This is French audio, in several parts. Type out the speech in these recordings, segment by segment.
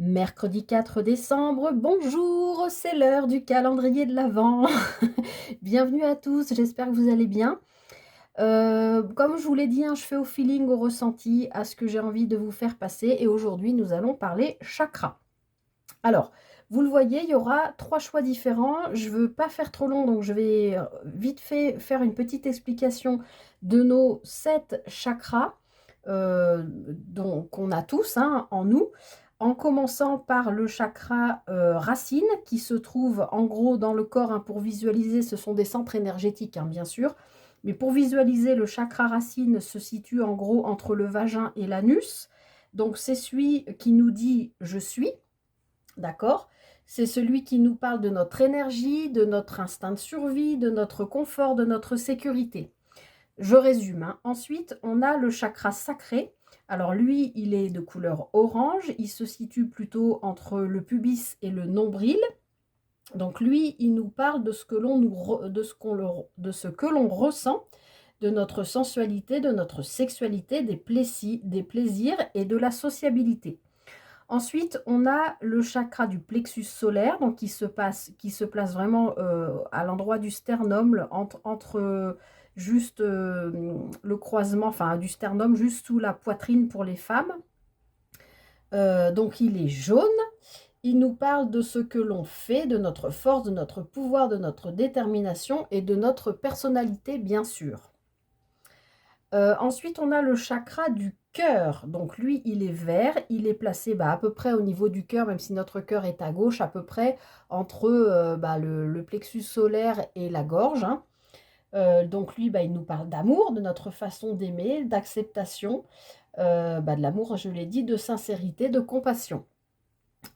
Mercredi 4 décembre, bonjour, c'est l'heure du calendrier de l'Avent. Bienvenue à tous, j'espère que vous allez bien. Comme je vous l'ai dit, hein, je fais au feeling, au ressenti, à ce que j'ai envie de vous faire passer et aujourd'hui nous allons parler chakra. Alors, vous le voyez, il y aura 3 choix différents. Je veux pas faire trop long, donc je vais, vite fait faire une petite explication de nos 7 chakras, donc qu'on a tous, hein, en nous. En commençant par le chakra, racine qui se trouve en gros dans le corps, hein, pour visualiser, ce sont des centres énergétiques, hein, bien sûr. Mais pour visualiser, le chakra racine se situe en gros entre le vagin et l'anus. Donc c'est celui qui nous dit: «Je suis». D'accord? C'est celui qui nous parle de notre énergie, de notre instinct de survie, de notre confort, de notre sécurité. Je résume, hein. Ensuite, on a le chakra sacré. Alors lui, il est de couleur orange. Il se situe plutôt entre le pubis et le nombril. Donc lui, il nous parle de ce que l'on de ce que l'on ressent, de notre sensualité, de notre sexualité, des plaisirs et de la sociabilité. Ensuite, on a le chakra du plexus solaire, donc qui se place vraiment à l'endroit du sternum, entre juste le croisement, enfin du sternum, juste sous la poitrine pour les femmes. Donc il est jaune. Il nous parle de ce que l'on fait, de notre force, de notre pouvoir, de notre détermination et de notre personnalité, bien sûr. Ensuite, on a le chakra du cœur. Donc lui, il est vert, il est placé, à peu près au niveau du cœur, même si notre cœur est à gauche, à peu près entre, le plexus solaire et la gorge, hein. Donc lui, il nous parle d'amour, de notre façon d'aimer, d'acceptation, de l'amour, je l'ai dit, de sincérité, de compassion.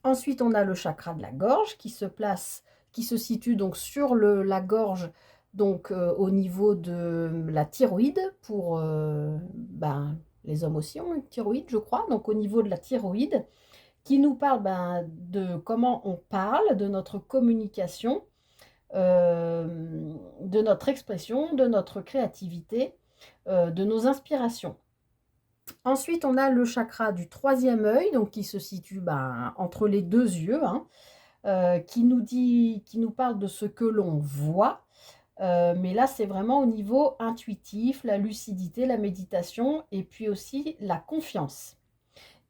Ensuite, on a le chakra de la gorge qui se situe donc sur la gorge, donc au niveau de la thyroïde pour les hommes aussi ont une thyroïde, je crois. Donc au niveau de la thyroïde, qui nous parle de comment on parle, de notre communication, de notre expression, de notre créativité, de nos inspirations. Ensuite, on a le chakra du troisième œil, donc qui se situe entre les deux yeux, hein, qui nous parle de ce que l'on voit. Mais là, c'est vraiment au niveau intuitif, la lucidité, la méditation et puis aussi la confiance.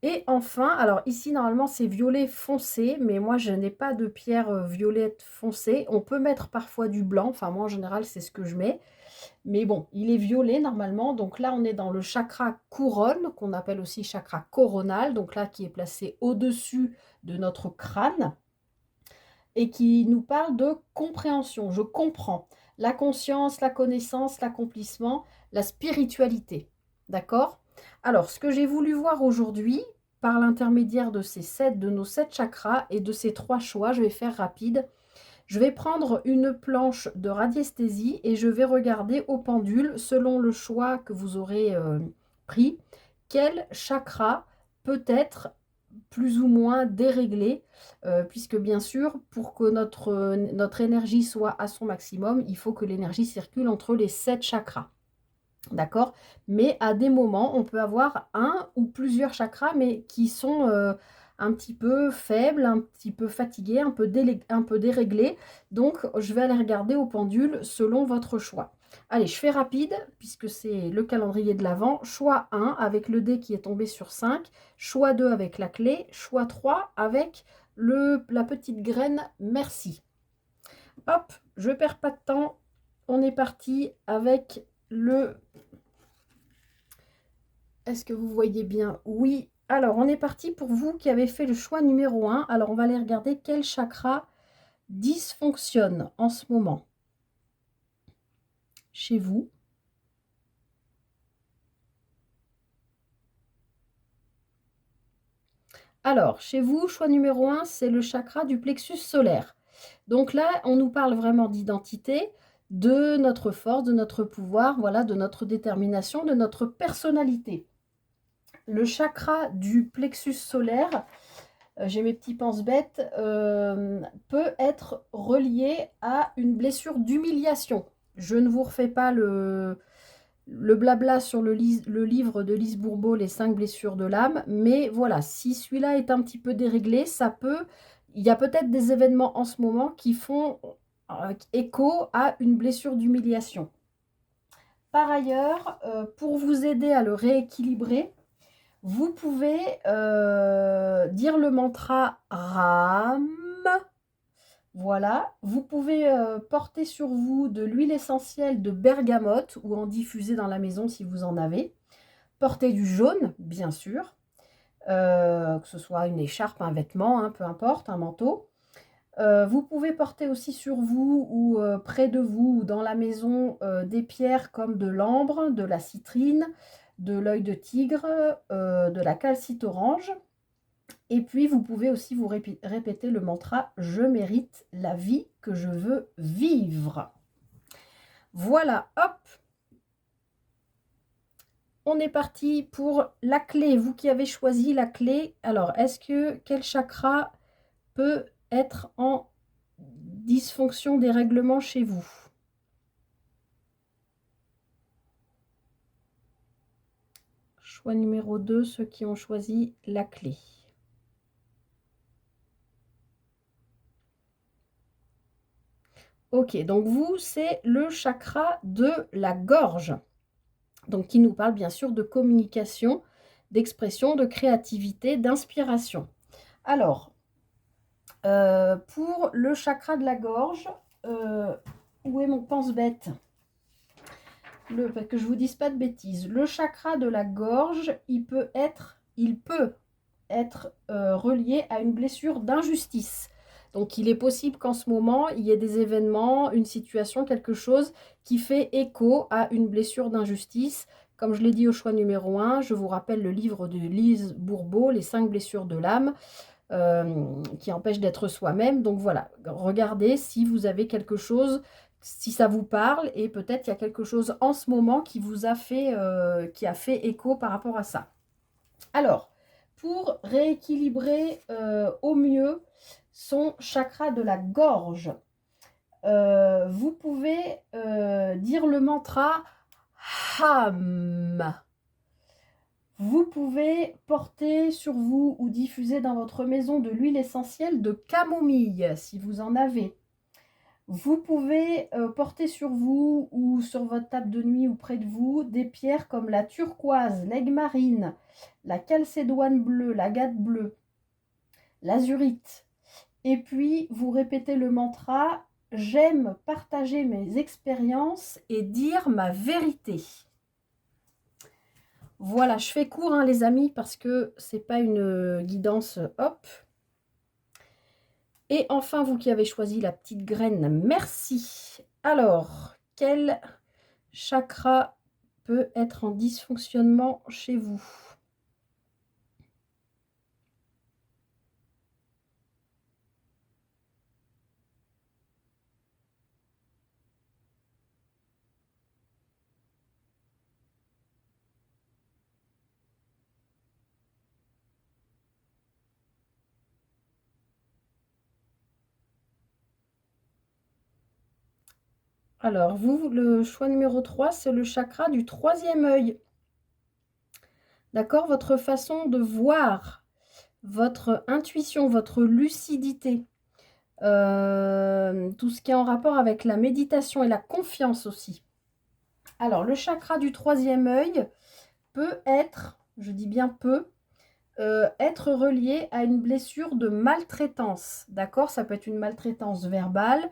Et enfin, alors ici, normalement, c'est violet foncé, mais moi, je n'ai pas de pierre violette foncée. On peut mettre parfois du blanc, enfin moi, en général, c'est ce que je mets. Mais bon, il est violet normalement. Donc là, on est dans le chakra couronne, qu'on appelle aussi chakra coronal. Donc là, qui est placé au-dessus de notre crâne et qui nous parle de compréhension. Je comprends. La conscience, la connaissance, l'accomplissement, la spiritualité. D'accord? Alors, ce que j'ai voulu voir aujourd'hui, par l'intermédiaire de nos 7 chakras et de ces 3 choix, je vais faire rapide. Je vais prendre une planche de radiesthésie et je vais regarder au pendule, selon le choix que vous aurez pris, quel chakra peut être plus ou moins déréglé, puisque bien sûr, pour que notre énergie soit à son maximum, il faut que l'énergie circule entre les 7 chakras. D'accord? Mais à des moments, on peut avoir un ou plusieurs chakras, mais qui sont un petit peu faibles, un petit peu fatigués, un peu déréglés. Donc, je vais aller regarder au pendule selon votre choix. Allez, je fais rapide, puisque c'est le calendrier de l'Avent. Choix 1 avec le dé qui est tombé sur 5. Choix 2 avec la clé. Choix 3 avec la petite graine merci. Hop, je perds pas de temps. On est parti avec le... Est-ce que vous voyez bien? Oui. Alors, on est parti pour vous qui avez fait le choix numéro 1. Alors, on va aller regarder quel chakra dysfonctionne en ce moment chez vous. Alors, chez vous, choix numéro 1, c'est le chakra du plexus solaire. Donc là, on nous parle vraiment d'identité, de notre force, de notre pouvoir, voilà, de notre détermination, de notre personnalité. Le chakra du plexus solaire, j'ai mes petits pense-bêtes, peut être relié à une blessure d'humiliation. Je ne vous refais pas le blabla sur le livre de Lise Bourbeau, Les 5 blessures de l'âme. Mais voilà, si celui-là est un petit peu déréglé, il y a peut-être des événements en ce moment qui font écho à une blessure d'humiliation. Par ailleurs, pour vous aider à le rééquilibrer, vous pouvez dire le mantra RAM. Voilà, vous pouvez porter sur vous de l'huile essentielle de bergamote ou en diffuser dans la maison si vous en avez. Portez du jaune, bien sûr, que ce soit une écharpe, un vêtement, hein, peu importe, un manteau. Vous pouvez porter aussi sur vous ou près de vous ou dans la maison des pierres comme de l'ambre, de la citrine, de l'œil de tigre, de la calcite orange. Et puis, vous pouvez aussi vous répéter le mantra « Je mérite la vie que je veux vivre ». Voilà, hop. On est parti pour la clé. Vous qui avez choisi la clé, alors, quel chakra peut être en dysfonction des règlements chez vous? Choix numéro 2, ceux qui ont choisi la clé. Ok, donc vous, c'est le chakra de la gorge. Donc qui nous parle bien sûr de communication, d'expression, de créativité, d'inspiration. Alors, pour le chakra de la gorge, où est mon pense-bête? Que je vous dise pas de bêtises. Le chakra de la gorge, il peut être relié à une blessure d'injustice. Donc il est possible qu'en ce moment, il y ait des événements, une situation, quelque chose qui fait écho à une blessure d'injustice. Comme je l'ai dit au choix numéro 1, je vous rappelle le livre de Lise Bourbeau, Les 5 blessures de l'âme, qui empêchent d'être soi-même. Donc voilà, regardez si vous avez quelque chose, si ça vous parle, et peut-être qu'il y a quelque chose en ce moment qui vous a fait, qui a fait écho par rapport à ça. Alors, pour rééquilibrer au mieux son chakra de la gorge, vous pouvez dire le mantra HAM. Vous pouvez porter sur vous ou diffuser dans votre maison de l'huile essentielle de camomille, si vous en avez. Vous pouvez porter sur vous ou sur votre table de nuit ou près de vous des pierres comme la turquoise, l'aigue marine, la calcédoine bleue, l'agate bleue, l'azurite. Et puis, vous répétez le mantra « J'aime partager mes expériences et dire ma vérité ». Voilà, je fais court, hein, les amis, parce que c'est pas une guidance hop. Et enfin, vous qui avez choisi la petite graine, merci. Alors, quel chakra peut être en dysfonctionnement chez vous? Alors, vous, le choix numéro 3, c'est le chakra du troisième œil. D'accord? Votre façon de voir, votre intuition, votre lucidité, tout ce qui est en rapport avec la méditation et la confiance aussi. Alors, le chakra du troisième œil peut être, je dis bien peut, être relié à une blessure de maltraitance. D'accord? Ça peut être une maltraitance verbale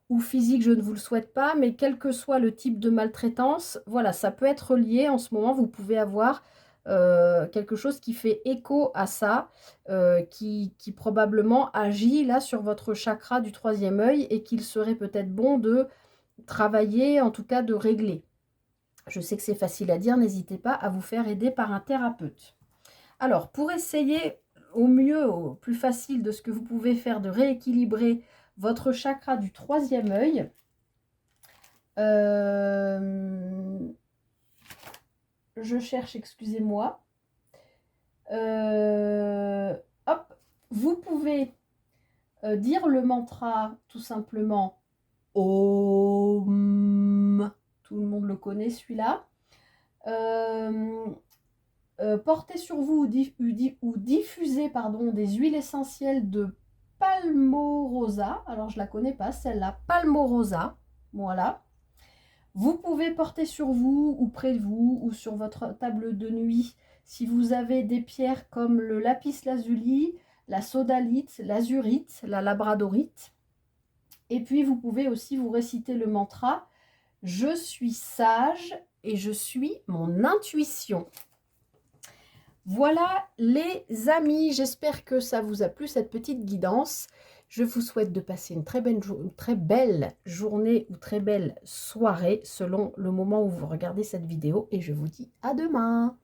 ou physique, je ne vous le souhaite pas, mais quel que soit le type de maltraitance, voilà, ça peut être relié. En ce moment, vous pouvez avoir quelque chose qui fait écho à ça, qui probablement agit là sur votre chakra du troisième œil et qu'il serait peut-être bon de travailler, en tout cas de régler. Je sais que c'est facile à dire, n'hésitez pas à vous faire aider par un thérapeute. Alors, pour essayer au mieux, au plus facile de ce que vous pouvez faire de rééquilibrer votre chakra du troisième œil, je cherche, excusez-moi. Hop, vous pouvez dire le mantra tout simplement Om. Tout le monde le connaît celui-là. Portez sur vous ou diffusez pardon, des huiles essentielles de Palmorosa. Alors, je ne la connais pas, celle-là, Palmorosa. Voilà. Vous pouvez porter sur vous ou près de vous ou sur votre table de nuit si vous avez des pierres comme le lapis lazuli, la sodalite, l'azurite, la labradorite. Et puis, vous pouvez aussi vous réciter le mantra « Je suis sage et je suis mon intuition ». Voilà les amis, j'espère que ça vous a plu cette petite guidance. Je vous souhaite de passer une très belle journée ou très belle soirée selon le moment où vous regardez cette vidéo et je vous dis à demain.